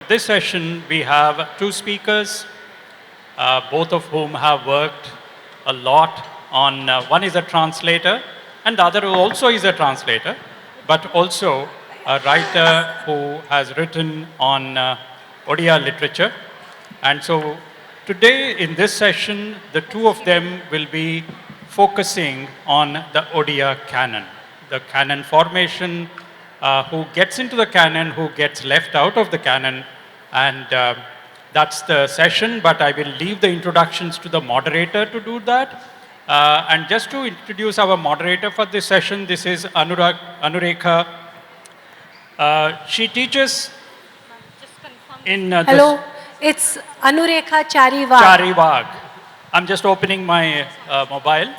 This session, we have two speakers, both of whom have worked a lot on, one is a translator, and the other also is a translator, but also a writer who has written on Odia literature. And so today in this session, the two of them will be focusing on the Odia Canon, the canon formation, who gets into the canon, who gets left out of the canon, and that's the session, but I will leave the introductions to the moderator to do that. And just to introduce our moderator for this session, this is Anurekha. She teaches in Hello, it's Anurekha Chari Wagh. Chari Wagh. I'm just opening my mobile.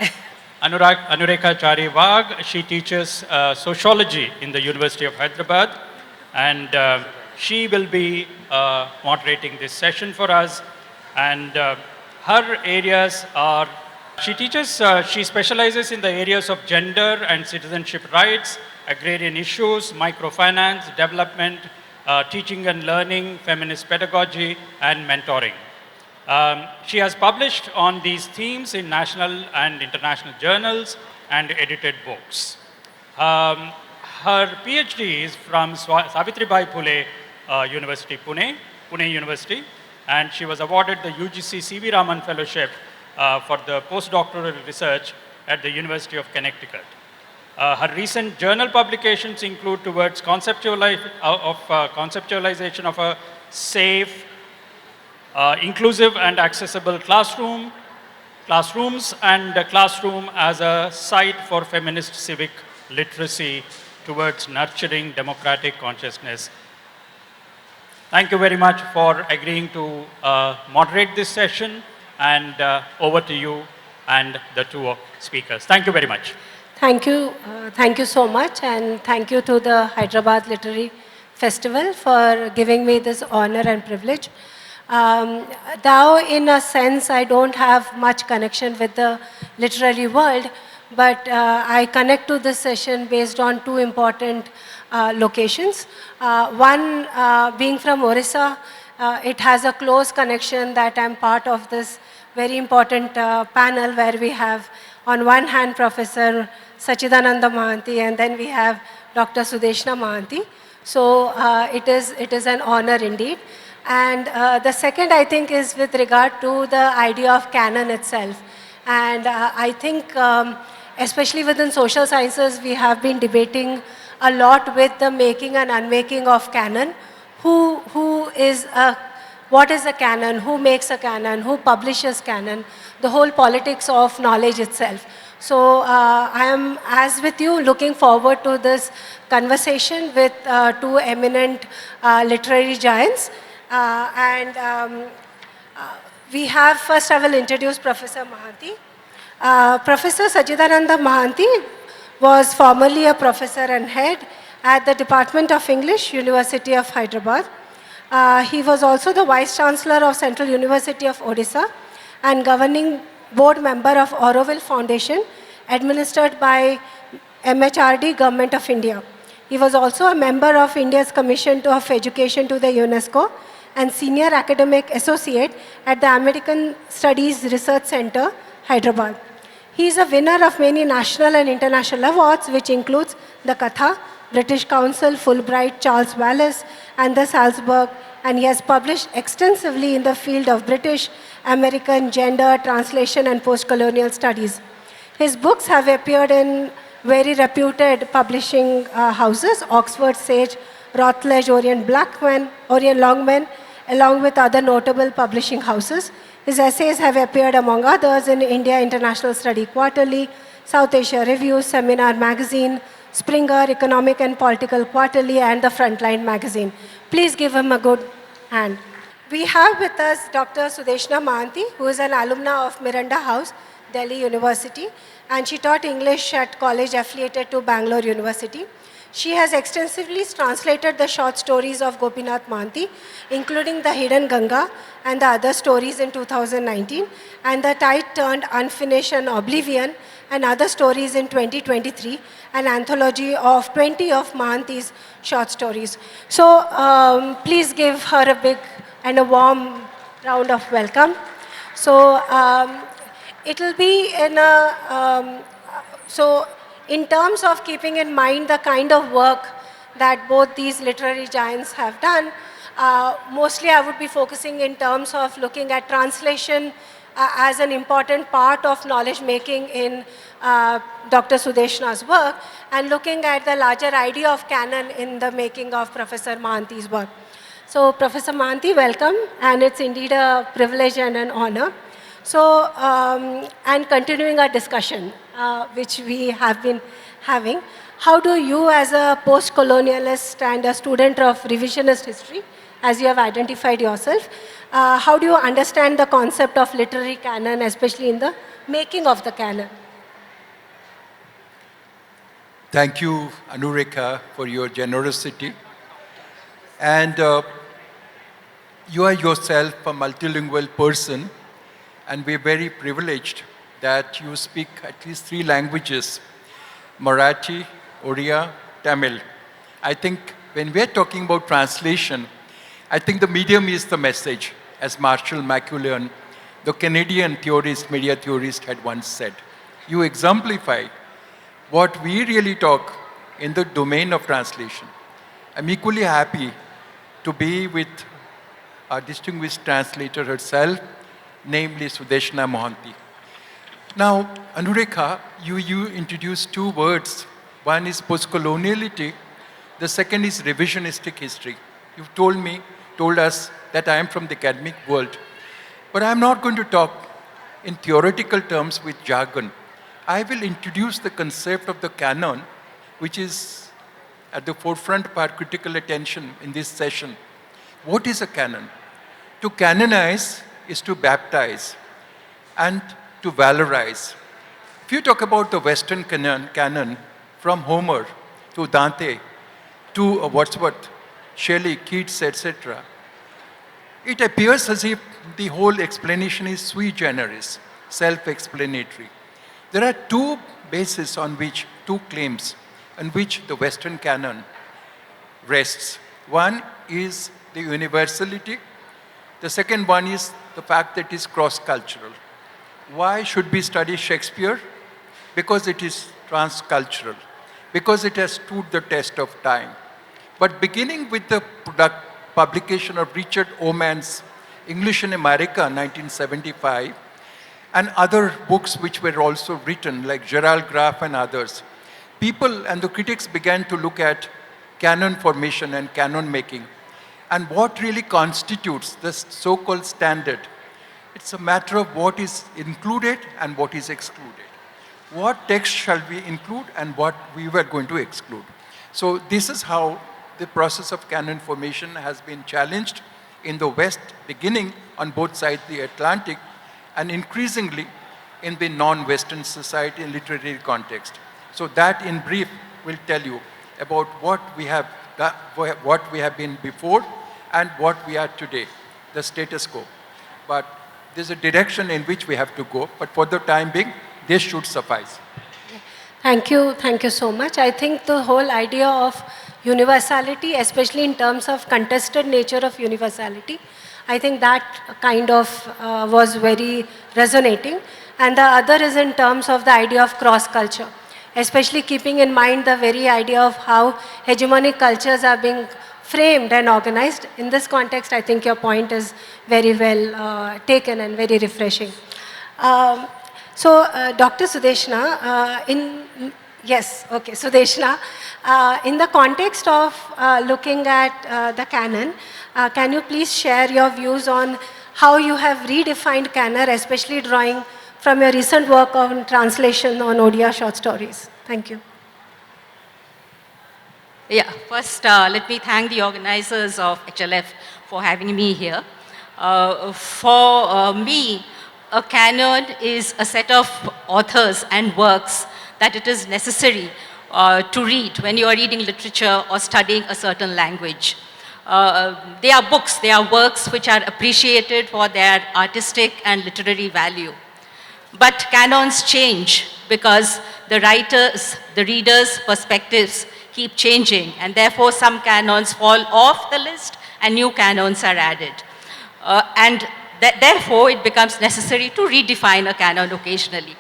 Anurekha Chari Wagh, she teaches sociology in the University of Hyderabad, and she will be moderating this session for us. And her areas are, she specializes in the areas of gender and citizenship rights, agrarian issues, microfinance, development, teaching and learning, feminist pedagogy, and mentoring. She has published on these themes in national and international journals and edited books. Her PhD is from Savitribai Phule University, Pune University, and she was awarded the UGC C.V. Raman Fellowship for the postdoctoral research at the University of Connecticut. Her recent journal publications include towards conceptualization of a safe, inclusive and accessible classrooms and a classroom as a site for feminist civic literacy towards nurturing democratic consciousness. Thank you very much for agreeing to moderate this session, and over to you and the two speakers. Thank you very much. Thank you so much, and thank you to the Hyderabad Literary Festival for giving me this honor and privilege. Though in a sense I don't have much connection with the literary world, but I connect to this session based on two important locations. One being from Orissa, it has a close connection that I'm part of this very important panel where we have on one hand Professor Sachidananda Mohanty, and then we have Dr. Sudeshna Mohanty. So it is an honor indeed. And the second, I think, is with regard to the idea of canon itself. And I think, especially within social sciences, we have been debating a lot with the making and unmaking of canon. What is a canon? Who makes a canon? Who publishes canon? The whole politics of knowledge itself. So I am, as with you, looking forward to this conversation with two eminent literary giants. We have, first I will introduce Professor Mohanty. Professor Sachidananda Mohanty was formerly a professor and head at the Department of English, University of Hyderabad. He was also the Vice Chancellor of Central University of Odisha and governing board member of Auroville Foundation, administered by MHRD, Government of India. He was also a member of India's Commission of Education to the UNESCO and Senior Academic Associate at the American Studies Research Center, Hyderabad. He is a winner of many national and international awards, which includes the Katha, British Council, Fulbright, Charles Wallace, and the Salzburg, and he has published extensively in the field of British, American, gender, translation, and post-colonial studies. His books have appeared in very reputed publishing houses, Oxford Sage, Routledge, Orion Longman, along with other notable publishing houses. His essays have appeared, among others, in India International Study Quarterly, South Asia Review, Seminar Magazine, Springer, Economic and Political Quarterly, and the Frontline Magazine. Please give him a good hand. We have with us Dr. Sudeshna Mohanty, who is an alumna of Miranda House, Delhi University, and she taught English at college affiliated to Bangalore University. She has extensively translated the short stories of Gopinath Mohanty, including The Hidden Ganga and the other stories in 2019, and The Tide Turned Unfinished and Oblivion, and Other Stories in 2023, an anthology of 20 of Mohanty's short stories. So please give her a big and a warm round of welcome. So it will be in a, so in terms of keeping in mind the kind of work that both these literary giants have done, mostly I would be focusing in terms of looking at translation as an important part of knowledge making in Dr. Sudeshna's work, and looking at the larger idea of canon in the making of Professor Mohanty's work. So Professor Mohanty, welcome, and it's indeed a privilege and an honor. So, and continuing our discussion, which we have been having, how do you as a post-colonialist and a student of revisionist history, as you have identified yourself, how do you understand the concept of literary canon, especially in the making of the canon? Thank you, Anurekha, for your generosity. And you are yourself a multilingual person, and we're very privileged that you speak at least 3 languages, Marathi, Odia, Tamil. I think when we're talking about translation, I think the medium is the message, as Marshall McLuhan, the Canadian theorist, media theorist, had once said. You exemplify what we really talk in the domain of translation. I'm equally happy to be with our distinguished translator herself, namely Sudeshna Mohanty. Now, Anurekha, you introduced 2 words. One is post-coloniality, the second is revisionistic history. You've told us that I am from the academic world. But I'm not going to talk in theoretical terms with jargon. I will introduce the concept of the canon, which is at the forefront of our critical attention in this session. What is a canon? To canonize is to baptize and to valorize. If you talk about the Western canon from Homer to Dante to Wordsworth, Shelley, Keats, etc., it appears as if the whole explanation is sui generis, self-explanatory. There are 2 bases on which, 2 claims on which the Western canon rests. One is the universality. The second one is the fact that it is cross-cultural. Why should we study Shakespeare? Because it is transcultural, because it has stood the test of time. But beginning with the publication of Richard Oman's English in America, 1975, and other books which were also written, like Gerald Graff and others, people and the critics began to look at canon formation and canon making, and what really constitutes this so-called standard. It's a matter of what is included and what is excluded. What text shall we include and what we were going to exclude. So this is how the process of canon formation has been challenged in the West, beginning on both sides of the Atlantic, and increasingly in the non-Western society and literary context. So that in brief will tell you about what we have been before and what we are today, the status quo. But there's a direction in which we have to go, but for the time being, this should suffice. Thank you so much. I think the whole idea of universality, especially in terms of contested nature of universality, I think that kind of was very resonating. And the other is in terms of the idea of cross-culture, especially keeping in mind the very idea of how hegemonic cultures are being framed and organized. In this context, I think your point is very well taken and very refreshing. Dr. Sudeshna, Sudeshna, in the context of looking at the canon, can you please share your views on how you have redefined canon, especially drawing from your recent work on translation on Odia short stories? Thank you. Yeah, first let me thank the organizers of HLF for having me here. For me, a canon is a set of authors and works that it is necessary to read when you are reading literature or studying a certain language. They are books, they are works which are appreciated for their artistic and literary value. But canons change because the writers, the readers' perspectives keep changing, and therefore some canons fall off the list and new canons are added. And therefore, it becomes necessary to redefine a canon occasionally.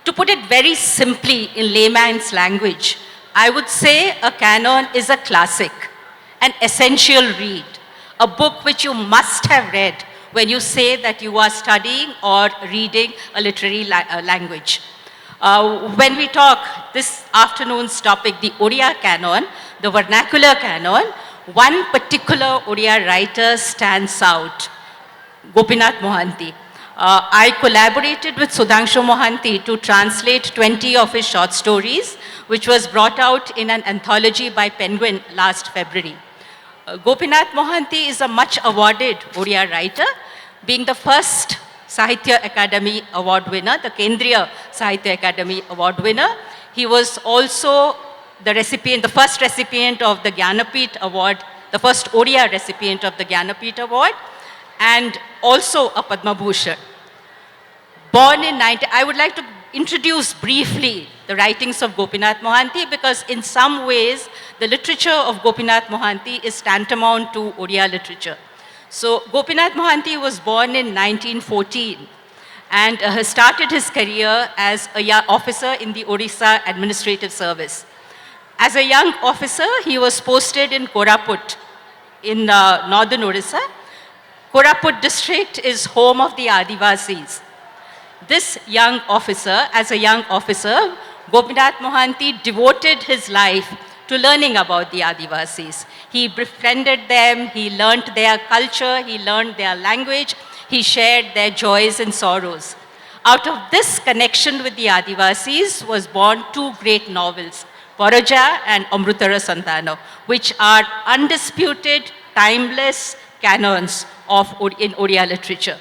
To put it very simply in layman's language, I would say a canon is a classic, an essential read, a book which you must have read when you say that you are studying or reading a literary language. When we talk this afternoon's topic, the Odia Canon, the vernacular canon, one particular Odia writer stands out, Gopinath Mohanty. I collaborated with Sudhanshu Mohanty to translate 20 of his short stories, which was brought out in an anthology by Penguin last February. Gopinath Mohanty is a much awarded Odia writer, being the first Sahitya Academy Award winner, the Kendriya Sahitya Academy Award winner. He was also the recipient, the first recipient of the Jnanapith Award, the first Odia recipient of the Jnanapith Award, and also a Padma Bhushan. Born in I would like to introduce briefly the writings of Gopinath Mohanty, because in some ways the literature of Gopinath Mohanty is tantamount to Odia literature. So Gopinath Mohanty was born in 1914 and started his career as a young officer in the Odisha Administrative Service. As a young officer, he was posted in Koraput in northern Odisha. Koraput district is home of the Adivasis. This young officer, as a young officer, Gopinath Mohanty devoted his life to learning about the Adivasis. He befriended them, he learnt their culture, he learned their language, he shared their joys and sorrows. Out of this connection with the Adivasis was born two great novels, Paraja and Amrutara Santano, which are undisputed, timeless canons in Odia literature.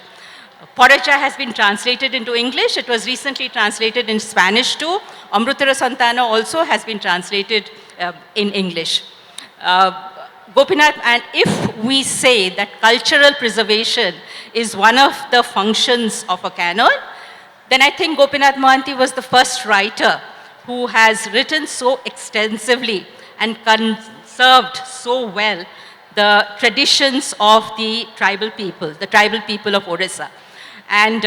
Paraja has been translated into English. It was recently translated in Spanish too. Amrutara Santano also has been translated in English. Gopinath, and if we say that cultural preservation is one of the functions of a canon, then I think Gopinath Mohanty was the first writer who has written so extensively and conserved so well the traditions of the tribal people of Orissa. And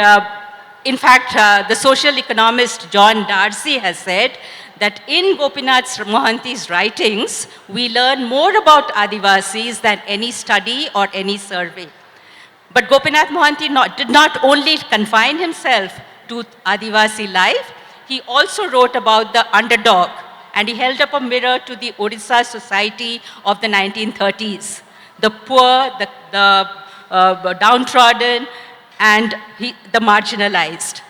in fact, the social economist John Darcy has said that in Gopinath Mohanty's writings, we learn more about Adivasis than any study or any survey. But Gopinath Mohanty did not only confine himself to Adivasi life, he also wrote about the underdog, and he held up a mirror to the Odisha society of the 1930s. The poor, the downtrodden, and the marginalized.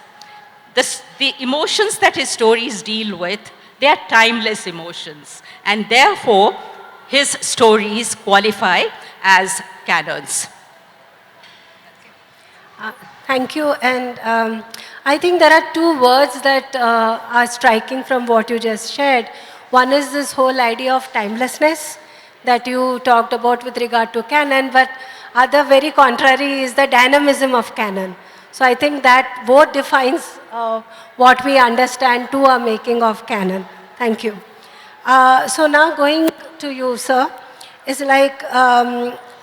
The emotions that his stories deal with, they are timeless emotions, and therefore his stories qualify as canons. Thank you, and I think there are two words that are striking from what you just shared. One is this whole idea of timelessness that you talked about with regard to canon, but other very contrary is the dynamism of canon. So I think that both defines what we understand to a making of canon. Thank you. So now going to you, sir, is like,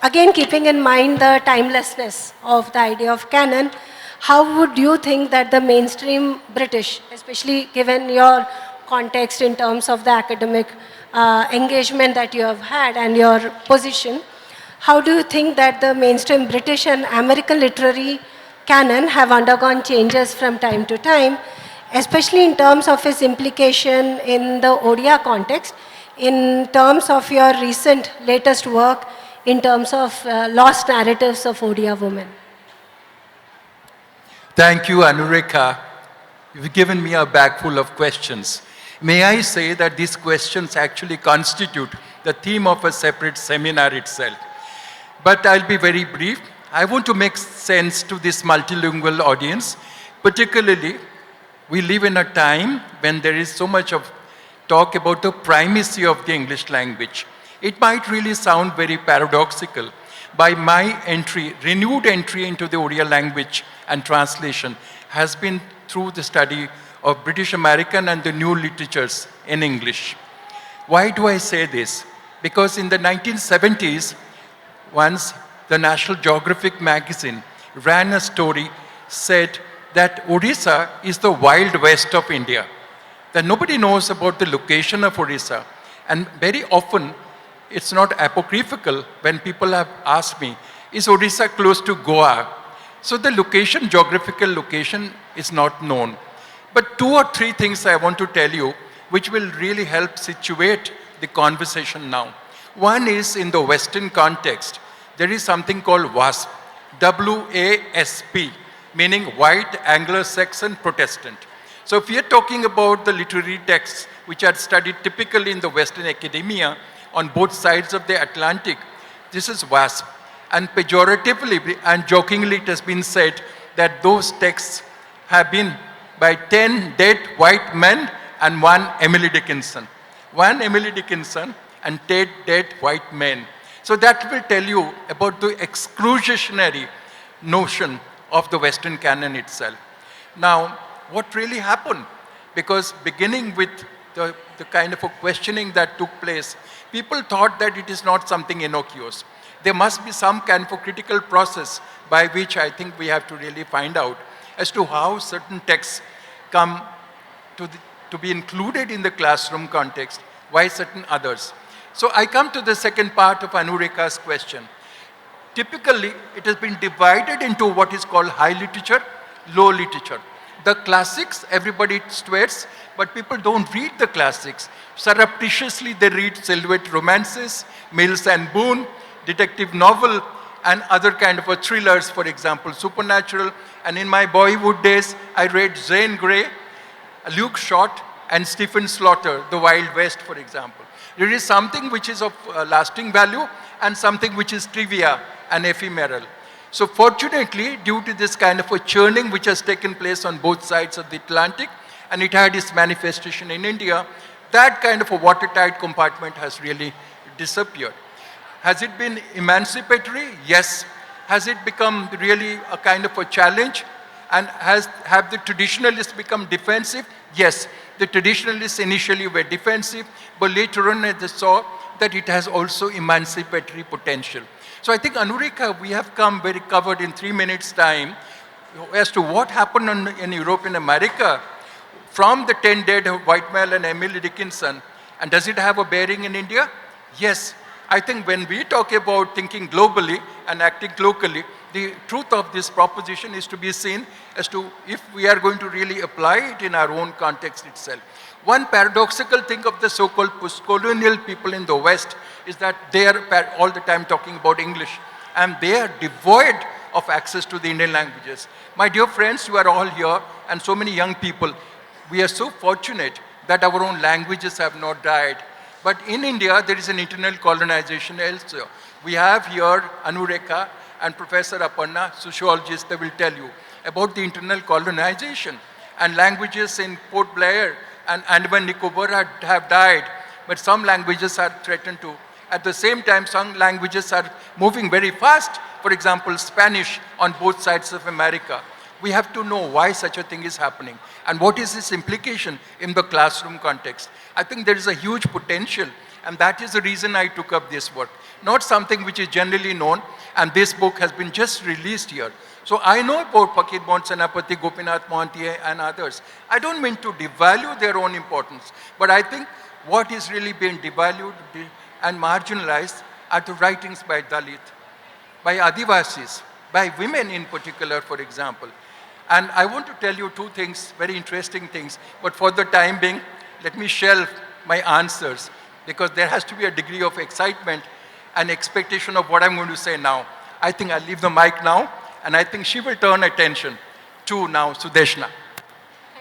again keeping in mind the timelessness of the idea of canon, how would you think that the mainstream British, especially given your context in terms of the academic engagement that you have had and your position, how do you think that the mainstream British and American literary canon have undergone changes from time to time, especially in terms of its implication in the Odia context, in terms of your latest work, in terms of lost narratives of Odia women? Thank you, Anurekha. You've given me a bag full of questions. May I say that these questions actually constitute the theme of a separate seminar itself. But I'll be very brief. I want to make sense to this multilingual audience. Particularly, we live in a time when there is so much of talk about the primacy of the English language. It might really sound very paradoxical. By my renewed entry into the Odia language and translation has been through the study of British American and the new literatures in English. Why do I say this? Because in the 1970s, once the National Geographic magazine ran a story, said that Odisha is the Wild West of India. That nobody knows about the location of Odisha. And very often, it's not apocryphal when people have asked me, is Odisha close to Goa? So the location, geographical location is not known. But 2 or 3 things I want to tell you which will really help situate the conversation now. One is in the Western context, there is something called WASP, W-A-S-P, meaning White Anglo-Saxon Protestant. So if we are talking about the literary texts which are studied typically in the Western academia on both sides of the Atlantic, this is WASP. And pejoratively and jokingly it has been said that those texts have been by 10 dead white men and 1 Emily Dickinson. 1 Emily Dickinson and 10 dead white men. So that will tell you about the exclusionary notion of the Western canon itself. Now, what really happened? Because beginning with the kind of a questioning that took place, people thought that it is not something innocuous. There must be some kind of a critical process by which I think we have to really find out as to how certain texts come to be included in the classroom context, why certain others. So I come to the second part of Anurekha's question. Typically, it has been divided into what is called high literature, low literature. The classics, everybody swears, but people don't read the classics. Surreptitiously, they read silhouette romances, Mills and Boone, detective novel, and other kind of thrillers, for example, supernatural. And in my boyhood days, I read Zane Grey, Luke Short, and Stephen Slaughter, The Wild West, for example. There is something which is of lasting value and something which is trivia and ephemeral. So fortunately, due to this kind of a churning which has taken place on both sides of the Atlantic, and it had its manifestation in India, that kind of a watertight compartment has really disappeared. Has it been emancipatory? Yes. Has it become really a kind of a challenge? And have the traditionalists become defensive? Yes. The traditionalists initially were defensive, but later on they saw that it has also emancipatory potential. So I think, Anurekha, we have come very covered in 3 minutes' time as to what happened in Europe and America from the 10 dead white male and Emily Dickinson, and does it have a bearing in India? Yes. I think when we talk about thinking globally and acting locally, the truth of this proposition is to be seen as to if we are going to really apply it in our own context itself. One paradoxical thing of the so-called post-colonial people in the West is that they are all the time talking about English, and they are devoid of access to the Indian languages. My dear friends, you are all here, and so many young people, we are so fortunate that our own languages have not died. But in India, there is an internal colonization elsewhere. We have here Anurekha and Professor Aparna, sociologists, they will tell you about the internal colonization. And languages in Port Blair and Andaman Nicobar have died, but some languages are threatened to. At the same time, some languages are moving very fast. For example, Spanish on both sides of America. We have to know why such a thing is happening and what is its implication in the classroom context. I think there is a huge potential, and that is the reason I took up this work. Not something which is generally known, and this book has been just released here. So I know about Fakir Mohd Senapati, Gopinath Mohanty and others. I don't mean to devalue their own importance, but I think what is really being devalued and marginalized are the writings by Dalit, by Adivasis, by women in particular, for example. And I want to tell you 2 things, very interesting things, but for the time being, let me shelve my answers, because there has to be a degree of excitement and expectation of what I'm going to say now. I think I'll leave the mic now, and I think she will turn attention to now Sudeshna.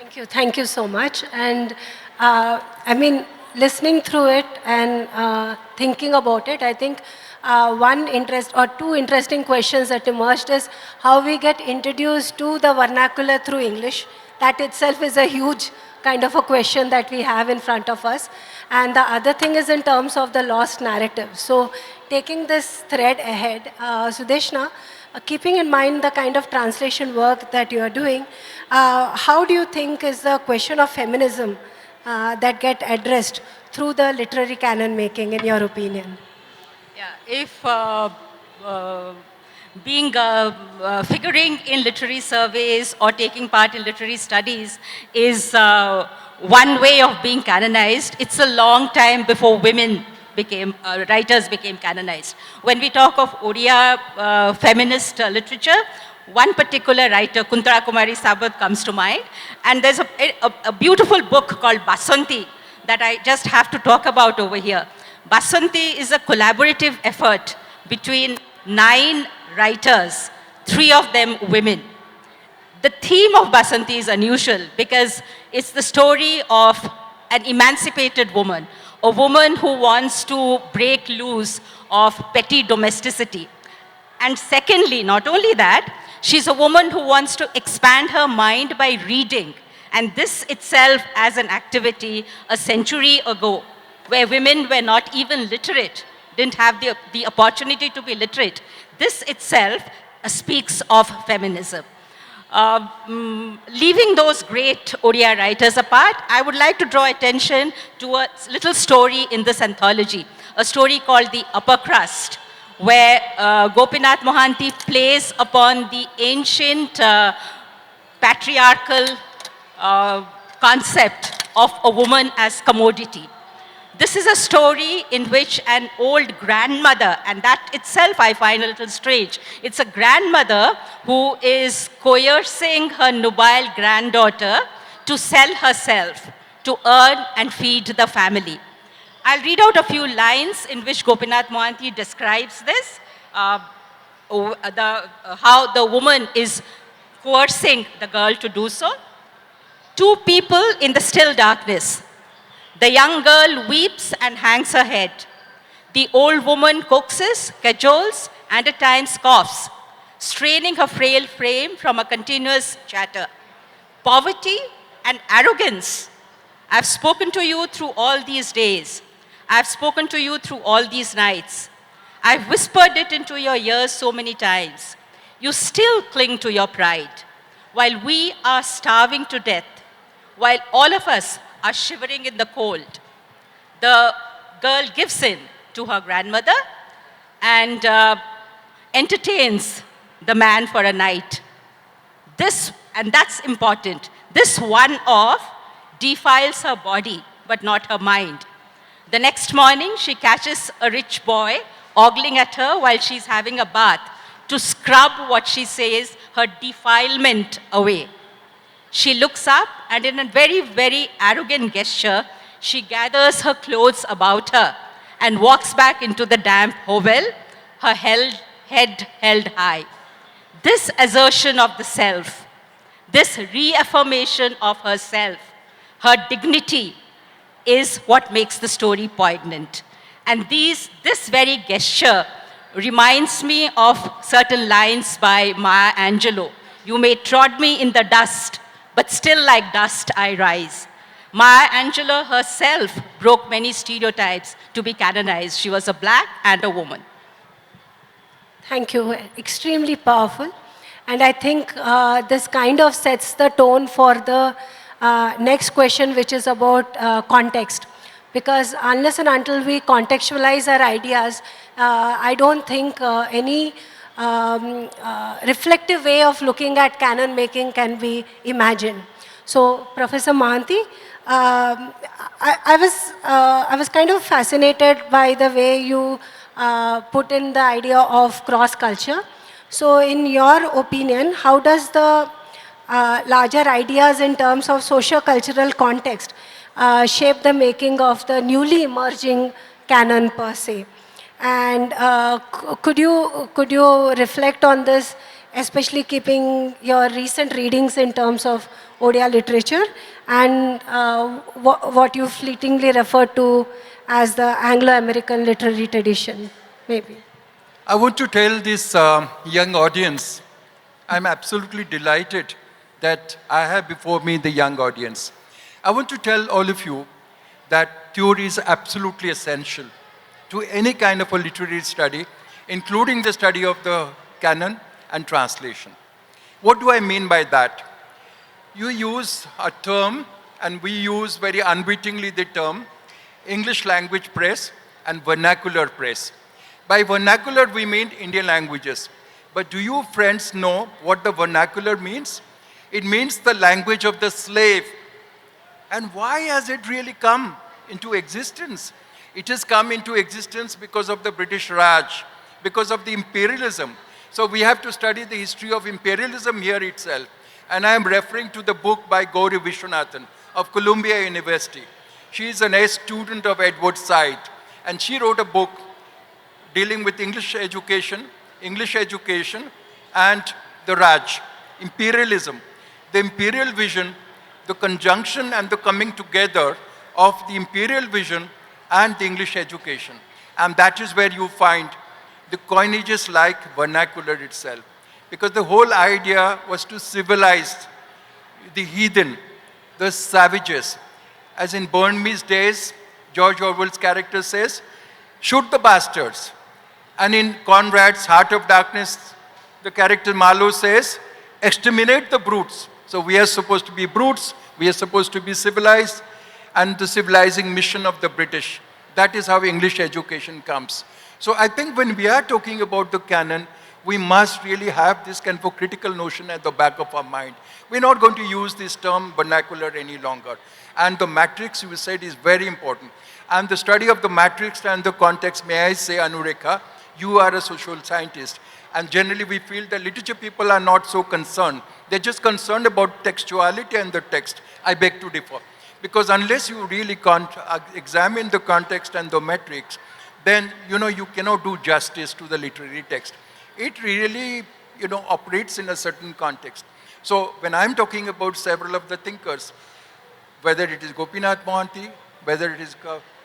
Thank you so much. And I mean, listening through it and thinking about it, I think one interest or 2 interesting questions that emerged is how we get introduced to the vernacular through English. That itself is a huge kind of a question that we have in front of us. And the other thing is in terms of the lost narrative. So taking this thread ahead, Sudeshna, keeping in mind the kind of translation work that you are doing, how do you think is the question of feminism that get addressed through the literary canon making, in your opinion? Yeah, if figuring in literary surveys or taking part in literary studies is one way of being canonized, it's a long time before women became, writers became canonized. When we talk of Odia feminist literature, one particular writer, Kuntara Kumari Sabat, comes to mind. And there's a beautiful book called Basanti that I just have to talk about over here. Basanti is a collaborative effort between 9 writers, 3 of them women. The theme of Basanti is unusual because it's the story of an emancipated woman, a woman who wants to break loose of petty domesticity. And secondly, not only that, she's a woman who wants to expand her mind by reading. And this itself as an activity a century ago, where women were not even literate, didn't have the opportunity to be literate. This itself speaks of feminism. Leaving those great Odia writers apart, I would like to draw attention to a little story in this anthology, a story called The Upper Crust, where Gopinath Mohanty plays upon the ancient patriarchal concept of a woman as commodity. This is a story in which an old grandmother, and that itself I find a little strange. It's a grandmother who is coercing her nubile granddaughter to sell herself, to earn and feed the family. I'll read out a few lines in which Gopinath Mohanty describes this, how the woman is coercing the girl to do so. 2 people in the still darkness. The young girl weeps and hangs her head. The old woman coaxes, cajoles, and at times coughs, straining her frail frame from a continuous chatter. Poverty and arrogance. I've spoken to you through all these days. I've spoken to you through all these nights. I've whispered it into your ears so many times. You still cling to your pride, while we are starving to death, while all of us are shivering in the cold. The girl gives in to her grandmother and entertains the man for a night. This, and that's important, this one-off defiles her body, but not her mind. The next morning, she catches a rich boy ogling at her while she's having a bath to scrub what she says her defilement away. She looks up and in a very, very arrogant gesture, she gathers her clothes about her and walks back into the damp hovel, her head held high. This assertion of the self, this reaffirmation of herself, her dignity is what makes the story poignant. And this very gesture reminds me of certain lines by Maya Angelou. You may trod me in the dust, but still like dust I rise. Maya Angelou herself broke many stereotypes to be canonized. She was a black and a woman. Thank you. Extremely powerful. And I think this kind of sets the tone for the next question, which is about context. Because unless and until we contextualize our ideas, I don't think any reflective way of looking at canon making can be imagined. So, Professor Mohanty, I was kind of fascinated by the way you put in the idea of cross culture. So, in your opinion, how does the larger ideas in terms of socio-cultural context shape the making of the newly emerging canon per se? And could you reflect on this, especially keeping your recent readings in terms of Odia literature and what you fleetingly referred to as the Anglo-American literary tradition, maybe? I want to tell this young audience, I'm absolutely delighted that I have before me the young audience. I want to tell all of you that theory is absolutely essential to any kind of a literary study, including the study of the canon and translation. What do I mean by that? You use a term, and we use very unwittingly the term English language press and vernacular press. By vernacular, we mean Indian languages. But do you friends know what the vernacular means? It means the language of the slave. And why has it really come into existence? It has come into existence because of the British Raj, because of the imperialism. So we have to study the history of imperialism here itself. And I am referring to the book by Gauri Vishwanathan of Columbia University. She is an student of Edward Said, and she wrote a book dealing with English education and the Raj, imperialism, the imperial vision, the conjunction and the coming together of the imperial vision and the English education. And that is where you find the coinages like vernacular itself. Because the whole idea was to civilize the heathen, the savages. As in Burmese days, George Orwell's character says, shoot the bastards. And in Conrad's Heart of Darkness, the character Marlowe says, exterminate the brutes. So we are supposed to be brutes, we are supposed to be civilized, and the civilizing mission of the British. That is how English education comes. So I think when we are talking about the canon, we must really have this kind of a critical notion at the back of our mind. We're not going to use this term vernacular any longer. And the matrix, you said, is very important. And the study of the matrix and the context, may I say, Anurekha, you are a social scientist. And generally we feel that literature people are not so concerned. They're just concerned about textuality and the text. I beg to differ. Because unless you really examine the context and the metrics, then you cannot do justice to the literary text. It really operates in a certain context. So when I'm talking about several of the thinkers, whether it is Gopinath Mohanty, whether it is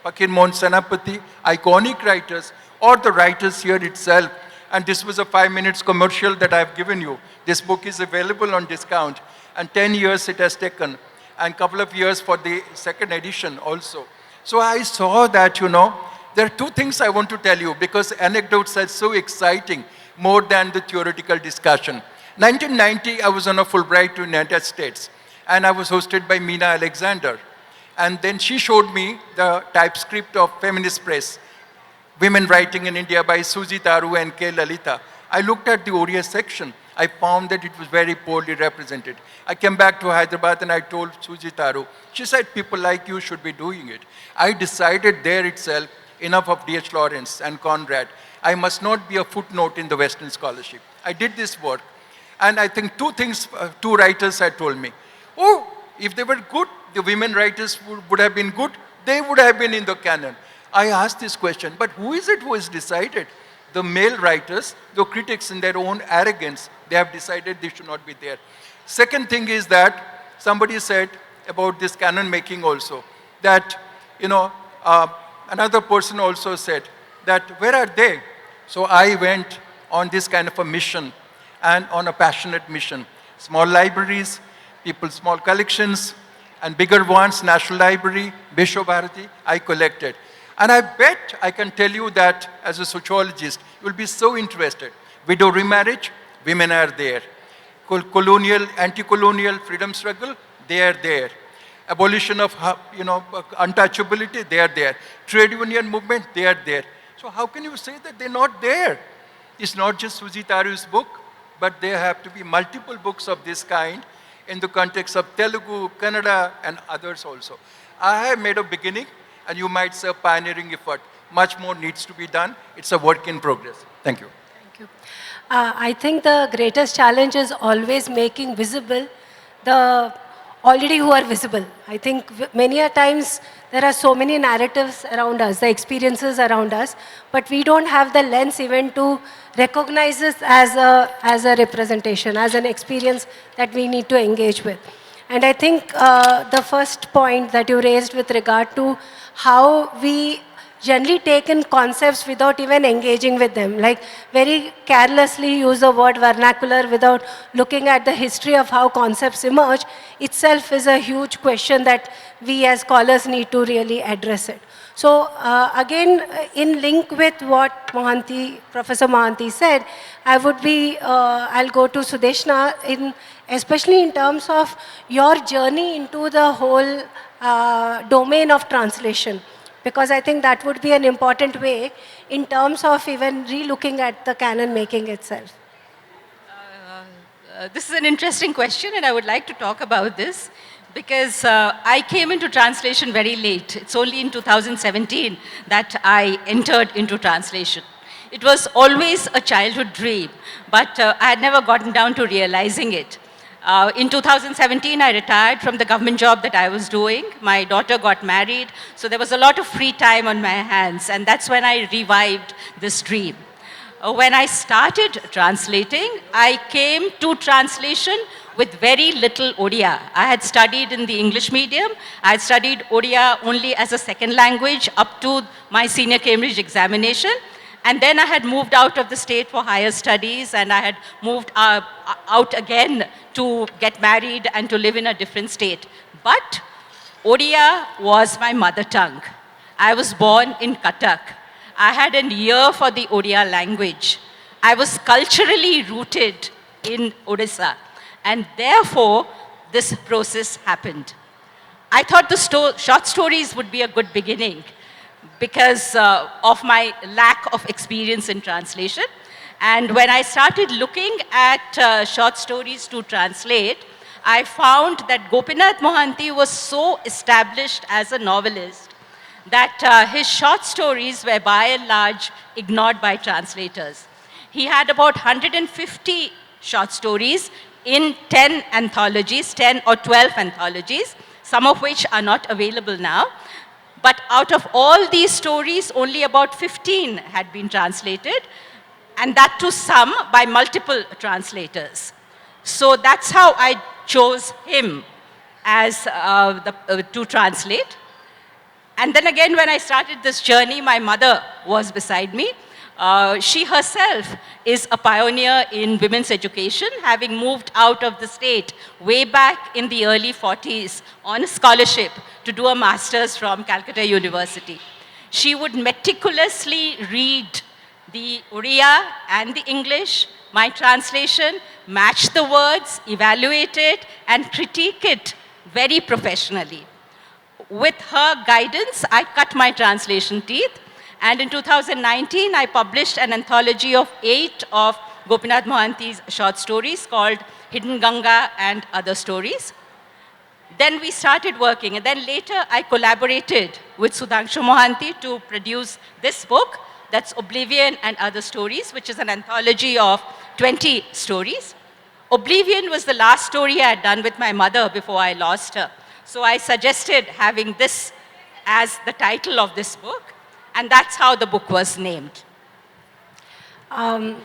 Fakir Mohan Senapati, iconic writers, or the writers here itself, and this was a 5 minutes commercial that I've given you. This book is available on discount, and 10 years it has taken, and a couple of years for the second edition also. So I saw that, there are two things I want to tell you, because anecdotes are so exciting, more than the theoretical discussion. 1990, I was on a Fulbright to United States, and I was hosted by Meena Alexander. And then she showed me the typescript of feminist press, Women Writing in India by Suji Taru and K. Lalita. I looked at the Odia section. I found that it was very poorly represented. I came back to Hyderabad and I told Suji Taru. She said, people like you should be doing it. I decided there itself, enough of D.H. Lawrence and Conrad. I must not be a footnote in the Western scholarship. I did this work. And I think two writers had told me, oh, if they were good, the women writers would have been good, they would have been in the canon. I asked this question, but who is it who has decided? The male writers, the critics in their own arrogance, they have decided they should not be there. Second thing is that somebody said about this canon making also, that, another person also said that, where are they? So I went on this kind of a mission, and on a passionate mission. Small libraries, people's small collections, and bigger ones, National Library, Vishwa Bharati, I collected. And I bet I can tell you that as a sociologist, you will be so interested. Widow remarriage, women are there. Colonial, anti-colonial freedom struggle, they are there. Abolition of, untouchability, they are there. Trade union movement, they are there. So how can you say that they're not there? It's not just Suji Taru's book, but there have to be multiple books of this kind in the context of Telugu, Kannada, and others also. I have made a beginning, and you might say a pioneering effort. Much more needs to be done. It's a work in progress. Thank you. Thank you. I think the greatest challenge is always making visible the already who are visible. I think many a times there are so many narratives around us, the experiences around us, but we don't have the lens even to recognize this as a representation, as an experience that we need to engage with. And I think the first point that you raised with regard to how we generally take in concepts without even engaging with them, like very carelessly use the word vernacular without looking at the history of how concepts emerge, itself is a huge question that we as scholars need to really address it. So again, in link with what Professor Mohanty said, I'll go to Sudeshna, especially in terms of your journey into the whole domain of translation, because I think that would be an important way in terms of even re-looking at the canon making itself. This is an interesting question, and I would like to talk about this because I came into translation very late. It's only in 2017 that I entered into translation. It was always a childhood dream, but I had never gotten down to realizing it. In 2017, I retired from the government job that I was doing. My daughter got married, so there was a lot of free time on my hands, and that's when I revived this dream. When I started translating, I came to translation with very little Odia. I had studied in the English medium. I had studied Odia only as a second language up to my senior Cambridge examination. And then I had moved out of the state for higher studies, and I had moved out again to get married and to live in a different state. But Odia was my mother tongue. I was born in Cuttack. I had an ear for the Odia language. I was culturally rooted in Odisha, and therefore this process happened. I thought the short stories would be a good beginning because of my lack of experience in translation. And when I started looking at short stories to translate, I found that Gopinath Mohanty was so established as a novelist that his short stories were by and large ignored by translators. He had about 150 short stories in 10 anthologies, 10 or 12 anthologies, some of which are not available now. But out of all these stories, only about 15 had been translated, and that too some by multiple translators. So that's how I chose him as to translate. And then again, when I started this journey, my mother was beside me. She herself is a pioneer in women's education, having moved out of the state way back in the early 40s on a scholarship to do a master's from Calcutta University. She would meticulously read the Oriya and the English, my translation, match the words, evaluate it, and critique it very professionally. With her guidance, I cut my translation teeth. And in 2019, I published an anthology of 8 of Gopinath Mohanty's short stories called Hidden Ganga and Other Stories. Then we started working, and then later I collaborated with Sudhanshu Mohanty to produce this book, that's Oblivion and Other Stories, which is an anthology of 20 stories. Oblivion was the last story I had done with my mother before I lost her. So I suggested having this as the title of this book, and that's how the book was named.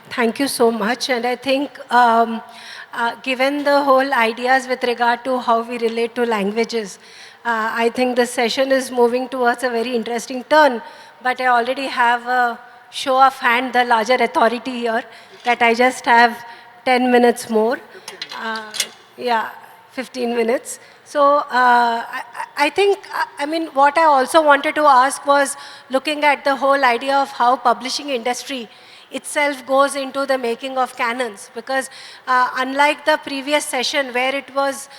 Thank you so much. And I think given the whole ideas with regard to how we relate to languages, I think this session is moving towards a very interesting turn. But I already have a show of hand, the larger authority here, that I just have 10 minutes more. 15 minutes. So I think, what I also wanted to ask was looking at the whole idea of how publishing industry itself goes into the making of canons, because unlike the previous session where it was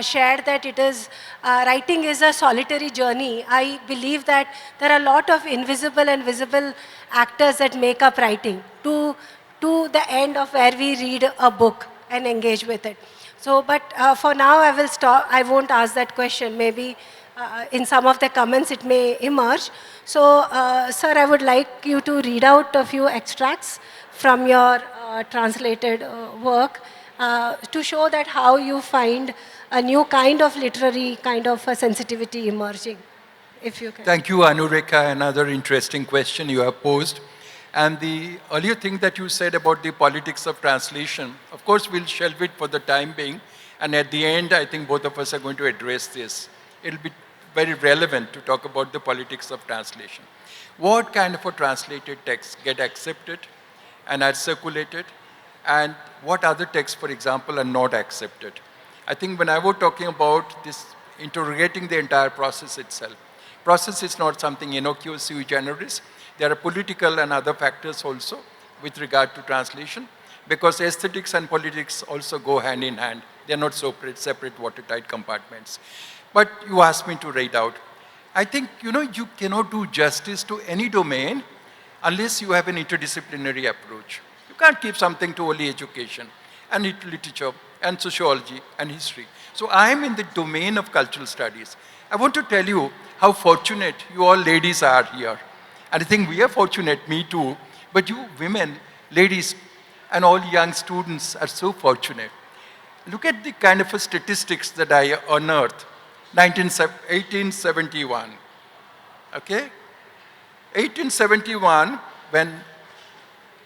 shared that it is writing is a solitary journey, I believe that there are a lot of invisible and visible actors that make up writing to the end of where we read a book and engage with it. So, but for now I will stop. I won't ask that question. Maybe in some of the comments it may emerge. So, sir, I would like you to read out a few extracts from your translated work to show that how you find a new kind of literary kind of a sensitivity emerging, if you can. Thank you, Anurekha. Another interesting question you have posed. And the earlier thing that you said about the politics of translation, of course, we'll shelve it for the time being. And at the end, I think both of us are going to address this. It'll be very relevant to talk about the politics of translation. What kind of a translated text get accepted and are circulated? And what other texts, for example, are not accepted? I think when I was talking about this, interrogating the entire process itself, Process is not something innocuous, sui generis. There are political and other factors also with regard to translation, because aesthetics and politics also go hand in hand. They're not separate watertight compartments. But you asked me to read out. I think, you cannot do justice to any domain unless you have an interdisciplinary approach. You can't keep something to only education and literature and sociology and history. So I am in the domain of cultural studies. I want to tell you how fortunate you all ladies are here. And I think we are fortunate, me too, but you women, ladies, and all young students are so fortunate. Look at the kind of statistics that I unearthed. 1871, okay? 1871, when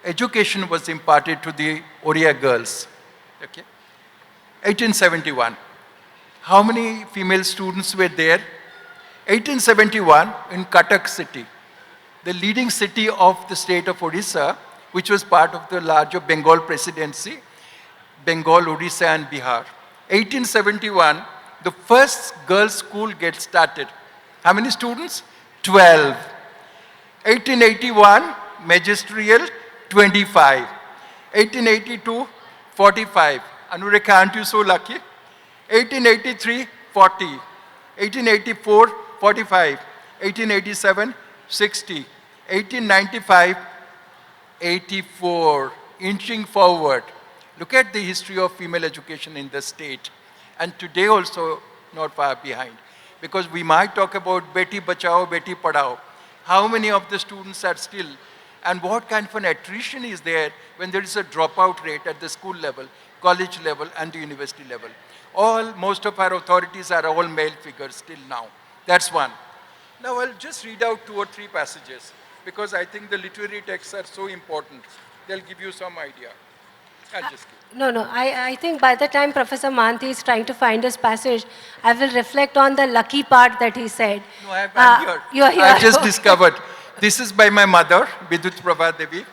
education was imparted to the Odia girls, okay? 1871. How many female students were there? 1871 in Cuttack city, the leading city of the state of Odisha, which was part of the larger Bengal presidency, Bengal, Odisha and Bihar. 1871, the first girls' school gets started. How many students? 12. 1881, magisterial, 25. 1882, 45. Anurekha, aren't you so lucky? 1883, 40. 1884, 45. 1887, 60. 1895, 84. Inching forward. Look at the history of female education in the state. And today also not far behind. Because we might talk about Beti Bachao, Beti Padhao. How many of the students are still, and what kind of an attrition is there when there is a dropout rate at the school level, college level, and the university level? Most of our authorities are all male figures still now. That's one. Now I'll just read out 2 or 3 passages because I think the literary texts are so important. They'll give you some idea. I'll just give. No. I think by the time Professor Mohanty is trying to find this passage, I will reflect on the lucky part that he said. No, I'm here. You're here. I just discovered. This is by my mother, Bidut Prabha Devi.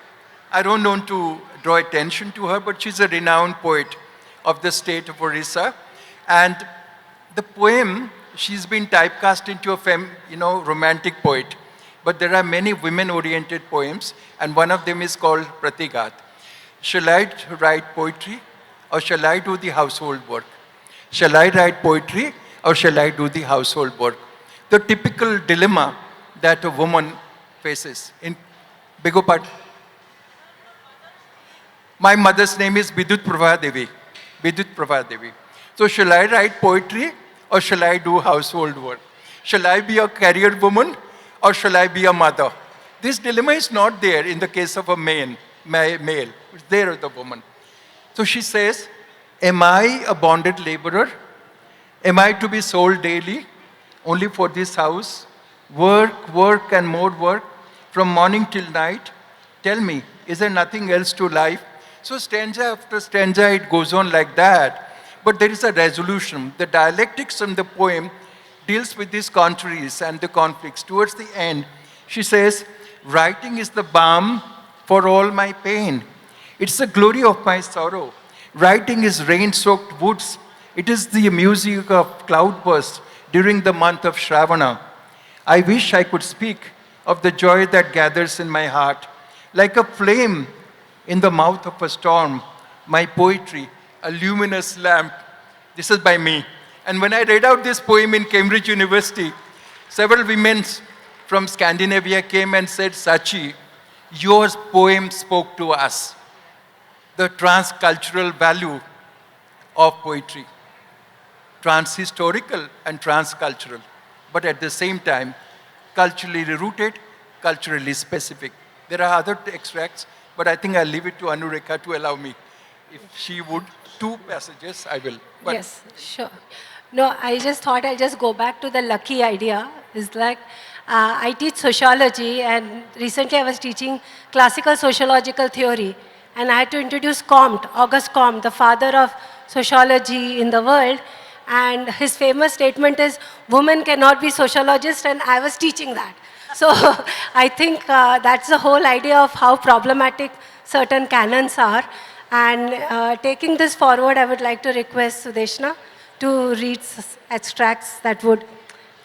I don't want to draw attention to her, but she's a renowned poet of the state of Orissa. And the poem, she's been typecast into a romantic poet. But there are many women-oriented poems, and one of them is called Pratigat. Shall I write poetry or shall I do the household work? Shall I write poetry or shall I do the household work? The typical dilemma that a woman faces. Beg your pardon? My mother's name is Bidut Prabha Devi. Bidut Prabha Devi. So shall I write poetry or shall I do household work? Shall I be a career woman or shall I be a mother? This dilemma is not there in the case of a male. It's there with the woman. So she says, am I a bonded laborer? Am I to be sold daily only for this house? Work and more work from morning till night? Tell me, is there nothing else to life? So stanza after stanza it goes on like that. But there is a resolution. The dialectics in the poem deals with these contraries and the conflicts. Towards the end, she says, writing is the balm for all my pain. It's the glory of my sorrow. Writing is rain-soaked woods. It is the music of cloudbursts during the month of Shravana. I wish I could speak of the joy that gathers in my heart. Like a flame in the mouth of a storm, my poetry, a luminous lamp. This is by me. And when I read out this poem in Cambridge University, several women from Scandinavia came and said, Sachi, your poem spoke to us. The transcultural value of poetry. Transhistorical and transcultural. But at the same time, culturally rooted, culturally specific. There are other extracts, but I think I'll leave it to Anurekha to allow me. If she would, 2 passages, I will. But yes, sure. No, I just thought I'll just go back to the lucky idea. It's like, I teach sociology, and recently I was teaching classical sociological theory, and I had to introduce Comte, Auguste Comte, the father of sociology in the world, and his famous statement is, women cannot be sociologists, and I was teaching that. So I think that's the whole idea of how problematic certain canons are. And taking this forward, I would like to request Sudeshna to read extracts that would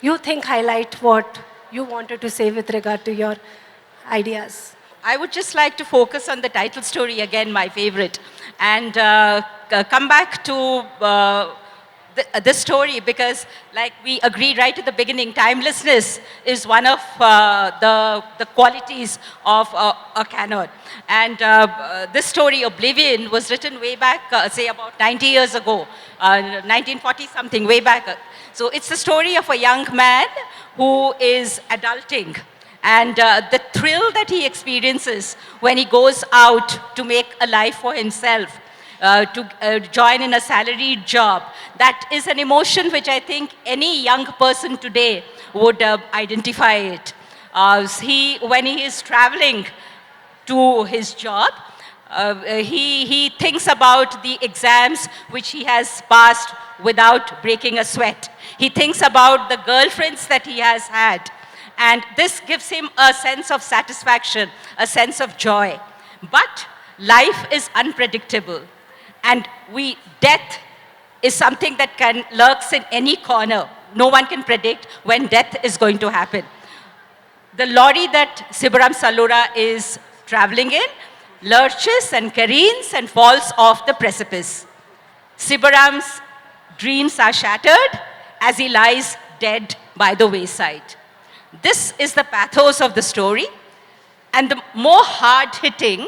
you think highlight what you wanted to say with regard to your ideas. I would just like to focus on the title story again, my favorite, and come back to this story because, like we agreed right at the beginning, timelessness is one of the qualities of a canon. And this story, Oblivion, was written way back, say about 90 years ago, 1940-something, way back. So it's the story of a young man who is adulting. And the thrill that he experiences when he goes out to make a life for himself, to join in a salaried job, that is an emotion which I think any young person today would identify it. When he is traveling to his job, he thinks about the exams which he has passed without breaking a sweat. He thinks about the girlfriends that he has had. And this gives him a sense of satisfaction, a sense of joy. But life is unpredictable. And death is something that lurks in any corner. No one can predict when death is going to happen. The lorry that Sibaram Salura is traveling in lurches and careens and falls off the precipice. Sibaram's dreams are shattered as he lies dead by the wayside. This is the pathos of the story, and the more hard-hitting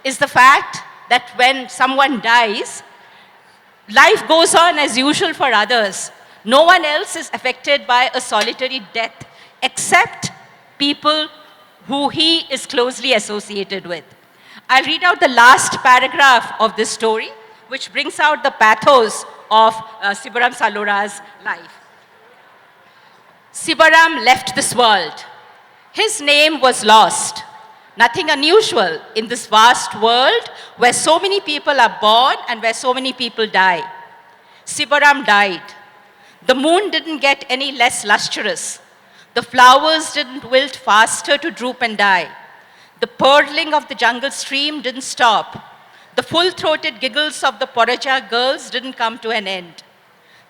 is the fact that when someone dies, life goes on as usual for others. No one else is affected by a solitary death except people who he is closely associated with. I'll read out the last paragraph of this story, which brings out the pathos of Sibaram Salura's life. Sibaram left this world. His name was lost. Nothing unusual in this vast world where so many people are born and where so many people die. Sibaram died. The moon didn't get any less lustrous. The flowers didn't wilt faster to droop and die. The purling of the jungle stream didn't stop. The full-throated giggles of the Poraja girls didn't come to an end.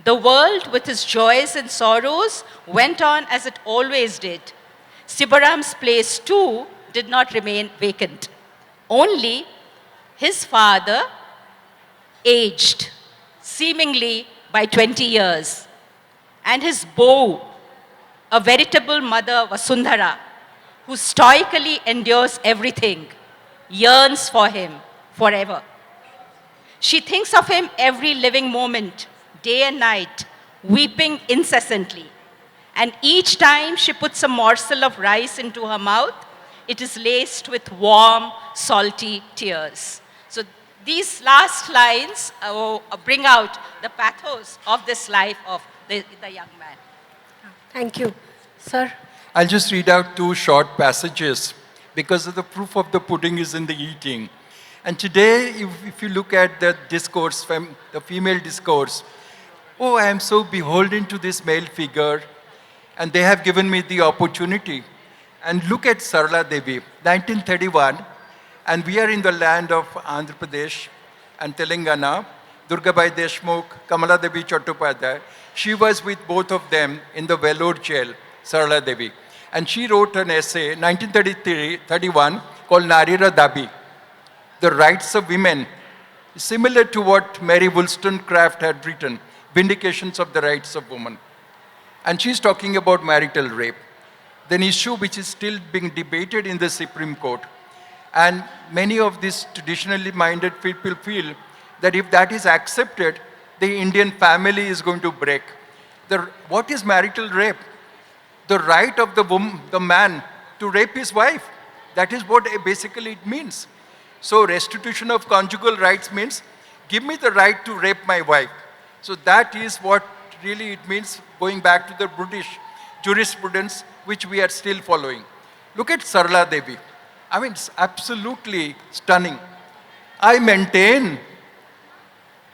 The world, with its joys and sorrows, went on as it always did. Sibaram's place, too, did not remain vacant. Only his father aged, seemingly by 20 years, and his beau, a veritable mother, Vasundhara, who stoically endures everything, yearns for him forever. She thinks of him every living moment, day and night, weeping incessantly. And each time she puts a morsel of rice into her mouth, it is laced with warm, salty tears. So these last lines bring out the pathos of this life of the young man. Thank you. Sir? I'll just read out two short passages because the proof of the pudding is in the eating. And today, if you look at the discourse, the female discourse, oh, I am so beholden to this male figure, and they have given me the opportunity. And look at Sarla Devi, 1931, and we are in the land of Andhra Pradesh and Telangana. Durgabai Deshmukh, Kamala Devi Chattopadhyay, she was with both of them in the Vellore jail, Sarla Devi. And she wrote an essay, 1931, called Narira Dabi, The Rights of Women, similar to what Mary Wollstonecraft had written, Vindications of the Rights of Women. And she's talking about marital rape, an issue which is still being debated in the Supreme Court. And many of these traditionally minded people feel that if that is accepted, the Indian family is going to break. What is marital rape? The right of the man to rape his wife. That is what basically it means. So restitution of conjugal rights means, give me the right to rape my wife. So that is what really it means, going back to the British jurisprudence, which we are still following. Look at Sarla Devi. I mean, it's absolutely stunning. I maintain,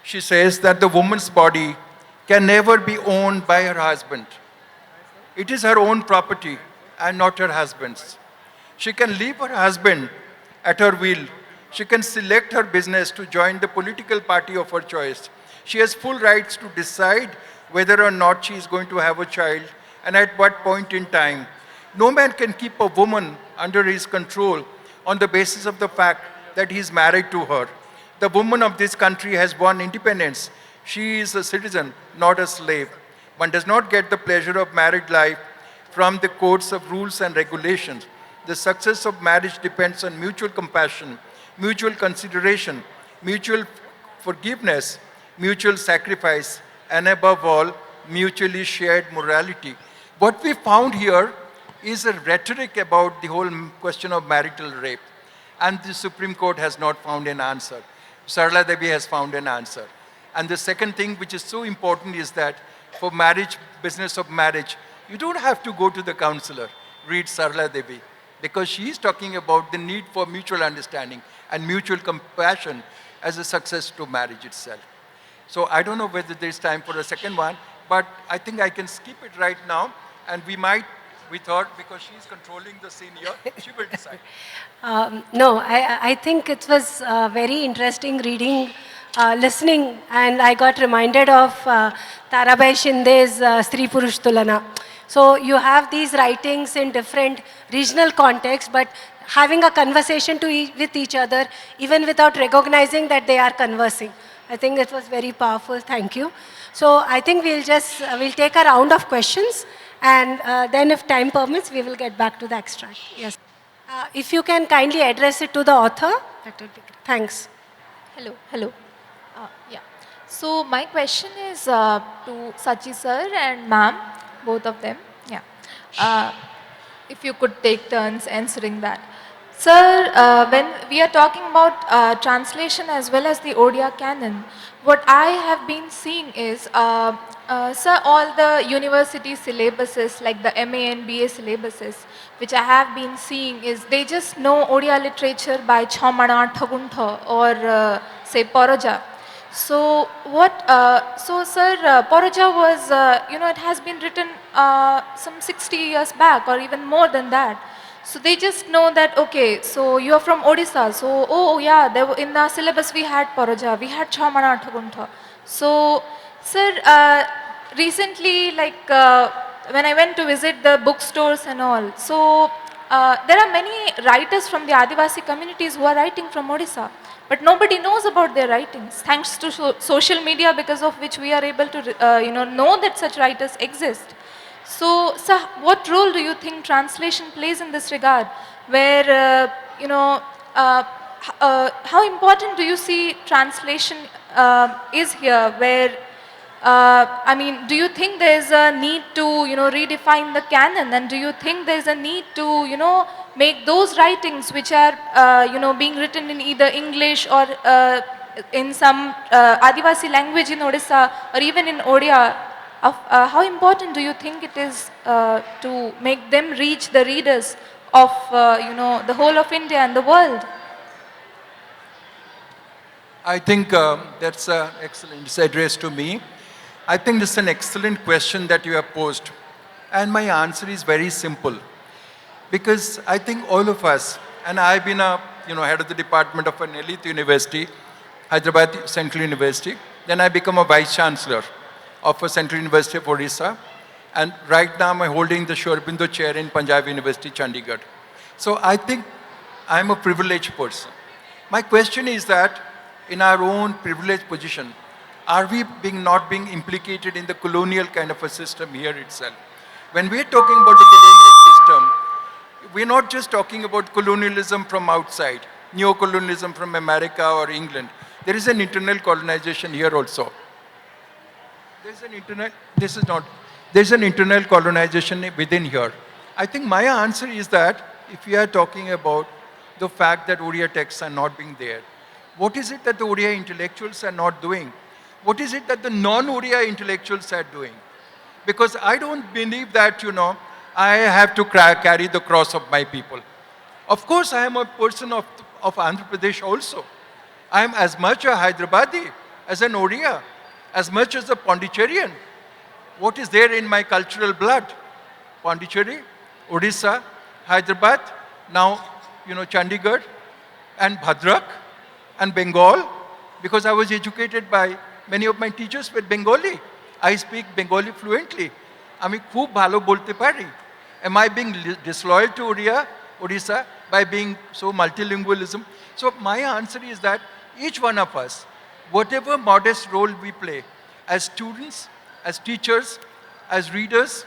she says, that the woman's body can never be owned by her husband. It is her own property and not her husband's. She can leave her husband at her will. She can select her business to join the political party of her choice. She has full rights to decide whether or not she is going to have a child and at what point in time. No man can keep a woman under his control on the basis of the fact that he is married to her. The woman of this country has won independence. She is a citizen, not a slave. One does not get the pleasure of married life from the codes of rules and regulations. The success of marriage depends on mutual compassion, mutual consideration, mutual forgiveness, mutual sacrifice, and above all, mutually shared morality. What we found here is a rhetoric about the whole question of marital rape. And the Supreme Court has not found an answer. Sarla Devi has found an answer. And the second thing which is so important is that for marriage, business of marriage, you don't have to go to the counselor. Read Sarla Devi. Because she is talking about the need for mutual understanding and mutual compassion as a success to marriage itself. So I don't know whether there's time for a second one, but I think I can skip it right now. And we thought, because she's controlling the scene here, she will decide. No, I think it was very interesting reading, listening, and I got reminded of Tarabai Shinde's Stri Purush Tulana. So you have these writings in different regional contexts, but having a conversation with each other, even without recognizing that they are conversing. I think it was very powerful. Thank you. So I think we'll take a round of questions, and then if time permits, we will get back to the extract. Yes. If you can kindly address it to the author, that would be great. Thanks. Hello. Yeah. So my question is to Sachi sir and ma'am, both of them. Yeah. If you could take turns answering that. Sir, when we are talking about translation as well as the Odia Canon, what I have been seeing is, sir, all the university syllabuses, like the MA and BA syllabuses, which I have been seeing is they just know Odia literature by Chamana, Thaguntha or say Poroja. So so sir, Poroja was, it has been written some 60 years back or even more than that. So they just know that, okay, so you are from Odisha, so, oh yeah, in the syllabus we had Poroja, we had Chamana, Thaguntha. So, sir, recently, like, when I went to visit the bookstores and all, so there are many writers from the Adivasi communities who are writing from Odisha. But nobody knows about their writings, thanks to social media, because of which we are able to know that such writers exist. So, sir, what role do you think translation plays in this regard? Where, how important do you see translation is here? Where, I mean, do you think there is a need to, redefine the canon? And do you think there is a need to, make those writings which are, being written in either English or in some Adivasi language in Odisha or even in Odia, how important do you think it is to make them reach the readers of, the whole of India and the world? I think that's excellent. It's addressed to me. I think this is an excellent question that you have posed. And my answer is very simple. Because I think all of us, and I've been head of the department of an elite university, Hyderabad Central University. Then I become a vice chancellor of a Central University of Odisha. And right now I'm holding the Sri Aurobindo chair in Punjab University, Chandigarh. So I think I'm a privileged person. My question is that in our own privileged position, are we not being implicated in the colonial kind of a system here itself? When we're talking about the colonial system, we're not just talking about colonialism from outside, neo-colonialism from America or England. There is an internal colonization here also. There's an internal colonization within here. I think my answer is that if we are talking about the fact that Odia texts are not being there, what is it that the Odia intellectuals are not doing? What is it that the non-Odia intellectuals are doing? Because I don't believe that, I have to carry the cross of my people. Of course, I am a person of Andhra Pradesh also. I am as much a Hyderabadi as an Odia, as much as a Pondicherrian. What is there in my cultural blood? Pondicherry, Odisha, Hyderabad, now, Chandigarh, and Bhadrak, and Bengal, because I was educated by many of my teachers were Bengali. I speak Bengali fluently. আমি খুব ভালো বলতে পারি? Am I being disloyal to Odisha by being so multilingualism? So my answer is that each one of us, whatever modest role we play, as students, as teachers, as readers,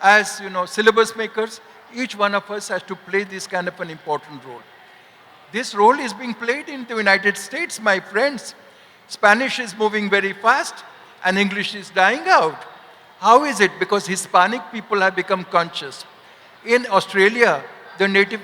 as syllabus makers, each one of us has to play this kind of an important role. This role is being played in the United States, my friends. Spanish is moving very fast and English is dying out. How is it? Because Hispanic people have become conscious. In Australia, the native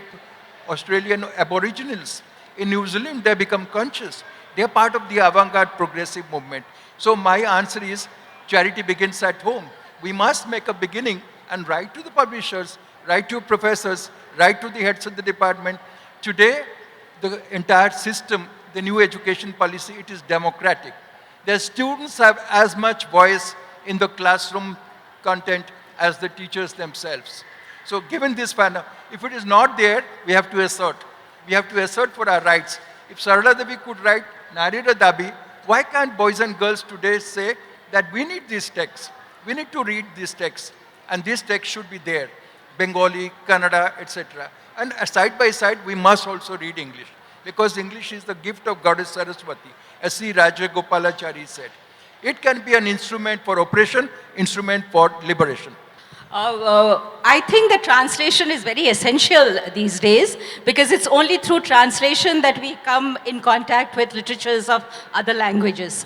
Australian Aboriginals, in New Zealand, they become conscious. They are part of the avant-garde progressive movement. So my answer is, charity begins at home. We must make a beginning and write to the publishers, write to professors, write to the heads of the department. Today, the entire system, the new education policy, it is democratic. The students have as much voice in the classroom content as the teachers themselves. So given this panel, if it is not there, we have to assert. We have to assert for our rights. If Sarala Devi could write Narira Dabi, why can't boys and girls today say that we need these texts? We need to read these texts, and this text should be there. Bengali, Kannada, etc. And side by side, we must also read English, because English is the gift of Goddess Saraswati, as C. Rajagopalachari said. It can be an instrument for oppression, instrument for liberation. I think that translation is very essential these days, because it's only through translation that we come in contact with literatures of other languages.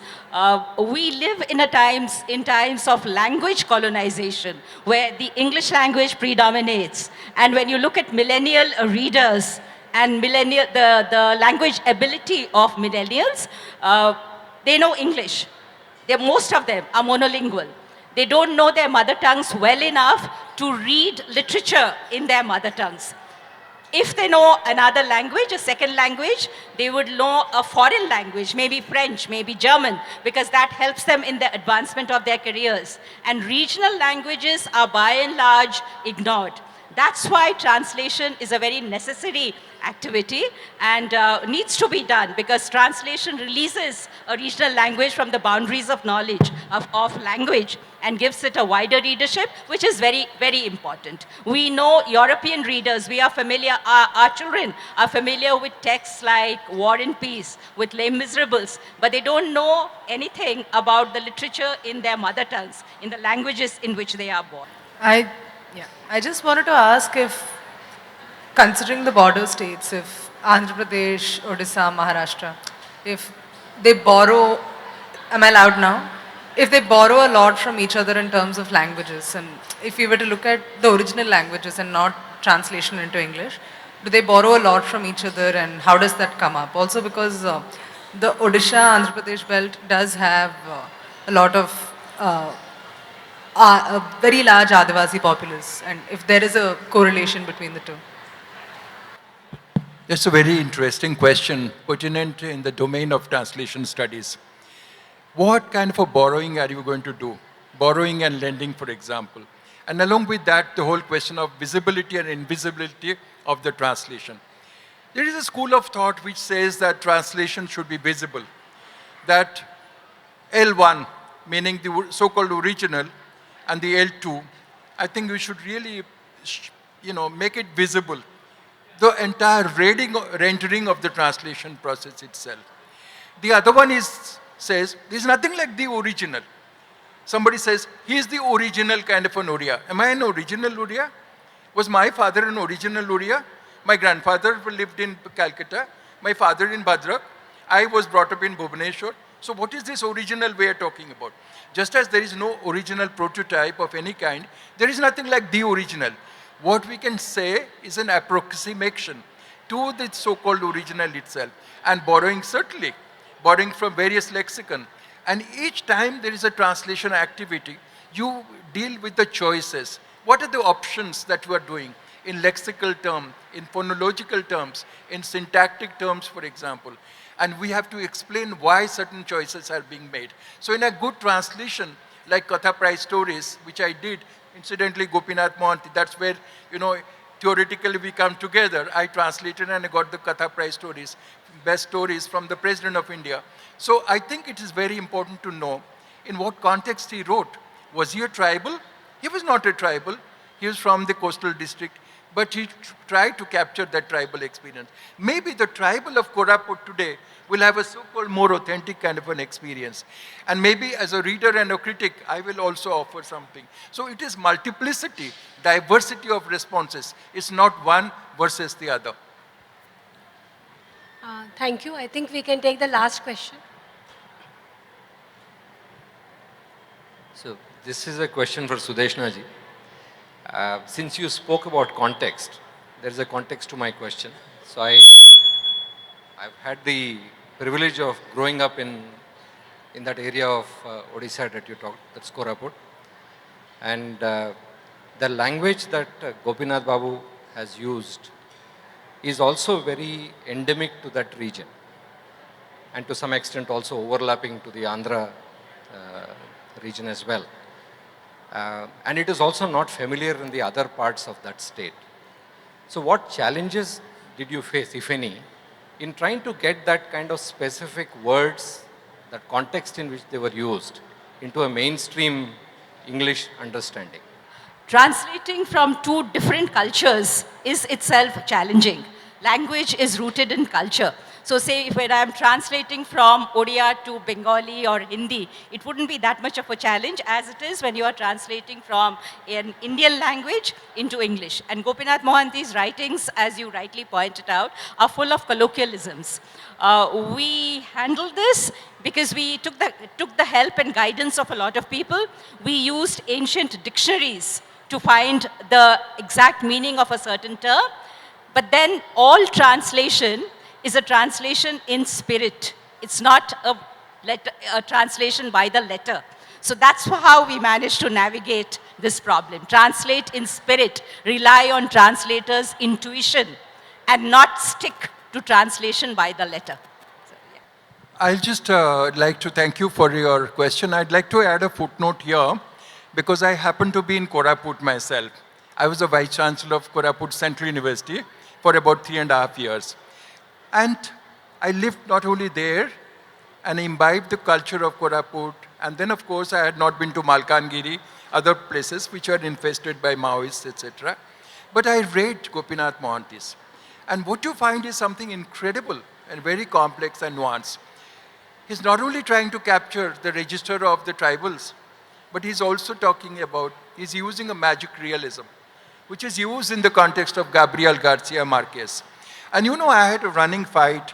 We live in times of language colonization, where the English language predominates. And when you look at millennial readers and the language ability of millennials, they know English. Most of them are monolingual. They don't know their mother tongues well enough to read literature in their mother tongues. If they know another language, a second language, they would know a foreign language, maybe French, maybe German, because that helps them in the advancement of their careers. And regional languages are by and large ignored. That's why translation is a very necessary activity and needs to be done, because translation releases a regional language from the boundaries of knowledge, of language, and gives it a wider readership, which is very, very important. We know European readers, we are familiar, our children are familiar with texts like War and Peace, with Les Miserables, but they don't know anything about the literature in their mother tongues, in the languages in which they are born. I just wanted to ask if, considering the border states, if Andhra Pradesh, Odisha, Maharashtra, if they borrow, am I allowed now? If they borrow a lot from each other in terms of languages, and if we were to look at the original languages and not translation into English, do they borrow a lot from each other, and how does that come up? Also because the Odisha, Andhra Pradesh belt does have a lot of a very large Adivasi populace, and if there is a correlation between the two. That's a very interesting question, pertinent in the domain of translation studies. What kind of a borrowing are you going to do? Borrowing and lending, for example. And along with that, the whole question of visibility and invisibility of the translation. There is a school of thought which says that translation should be visible. That L1, meaning the so-called original, and the L2, I think we should really, make it visible. The entire rendering of the translation process itself. The other one says, there's nothing like the original. Somebody says, he's the original kind of an Oriya. Am I an original Oriya? Was my father an original Oriya? My grandfather lived in Calcutta, my father in Bhadrak. I was brought up in Bhubaneswar. So what is this original we are talking about? Just as there is no original prototype of any kind, there is nothing like the original. What we can say is an approximation to the so-called original itself, and borrowing certainly, borrowing from various lexicon. And each time there is a translation activity, you deal with the choices. What are the options that you are doing in lexical terms, in phonological terms, in syntactic terms, for example? And we have to explain why certain choices are being made. So in a good translation, like Katha Prize Stories, which I did, incidentally, Gopinath Mohanty, that's where, theoretically we come together. I translated and I got the Katha Prize Stories, best stories from the President of India. So I think it is very important to know in what context he wrote. Was he a tribal? He was not a tribal. He was from the coastal district, but he tried to capture that tribal experience. Maybe the tribal of Koraput today will have a so-called more authentic kind of an experience. And maybe as a reader and a critic, I will also offer something. So it is multiplicity, diversity of responses. It's not one versus the other. Thank you. I think we can take the last question. So this is a question for Sudeshna ji. Since you spoke about context, there is a context to my question. So I've had the privilege of growing up in that area of Odisha that you talked, that's Koraput. And the language that Gopinath Babu has used is also very endemic to that region, and to some extent also overlapping to the Andhra region as well. And it is also not familiar in the other parts of that state. So what challenges did you face, if any, in trying to get that kind of specific words, that context in which they were used, into a mainstream English understanding? Translating from two different cultures is itself challenging. Language is rooted in culture. So say when I'm translating from Odia to Bengali or Hindi, it wouldn't be that much of a challenge as it is when you are translating from an Indian language into English. And Gopinath Mohanty's writings, as you rightly pointed out, are full of colloquialisms. We handled this because we took the help and guidance of a lot of people. We used ancient dictionaries to find the exact meaning of a certain term. But then all translation is a translation in spirit. It's not a translation by the letter. So that's how we managed to navigate this problem. Translate in spirit, rely on translators' intuition, and not stick to translation by the letter. So, yeah. I'll just like to thank you for your question. I'd like to add a footnote here, because I happen to be in Koraput myself. I was a Vice Chancellor of Koraput Central University for about 3.5 years. And I lived not only there and imbibed the culture of Koraput, and then of course I had not been to Malkangiri, other places which are infested by Maoists, etc. But I read Gopinath Mohanty's. And what you find is something incredible and very complex and nuanced. He's not only trying to capture the register of the tribals, but he's also talking about, he's using a magic realism, which is used in the context of Gabriel Garcia Marquez. And you know, I had a running fight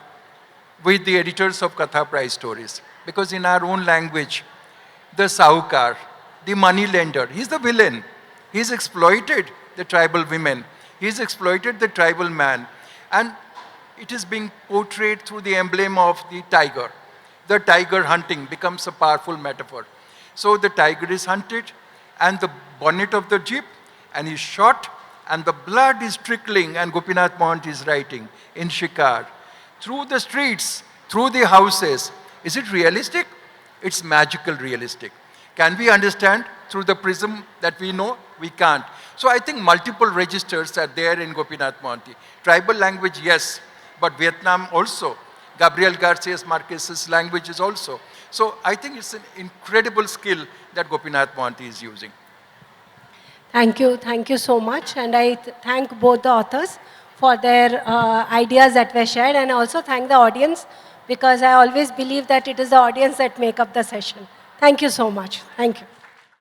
with the editors of Katha Prize Stories, because in our own language, the Sahukar, the money lender, he's the villain. He's exploited the tribal women. He's exploited the tribal man. And it is being portrayed through the emblem of the tiger. The tiger hunting becomes a powerful metaphor. So the tiger is hunted, and the bonnet of the jeep, and he's shot, and the blood is trickling, and Gopinath Mohanty is writing in Shikar, through the streets, through the houses. Is it realistic? It's magical realistic. Can we understand through the prism that we know? We can't. So I think multiple registers are there in Gopinath Mohanty. Tribal language, yes, but Vietnam also. Gabriel Garcia Marquez's language is also. So I think it's an incredible skill that Gopinath Mohanty is using. Thank you so much. And I thank both the authors for their ideas that were shared, and also thank the audience, because I always believe that it is the audience that make up the session. Thank you so much. Thank you.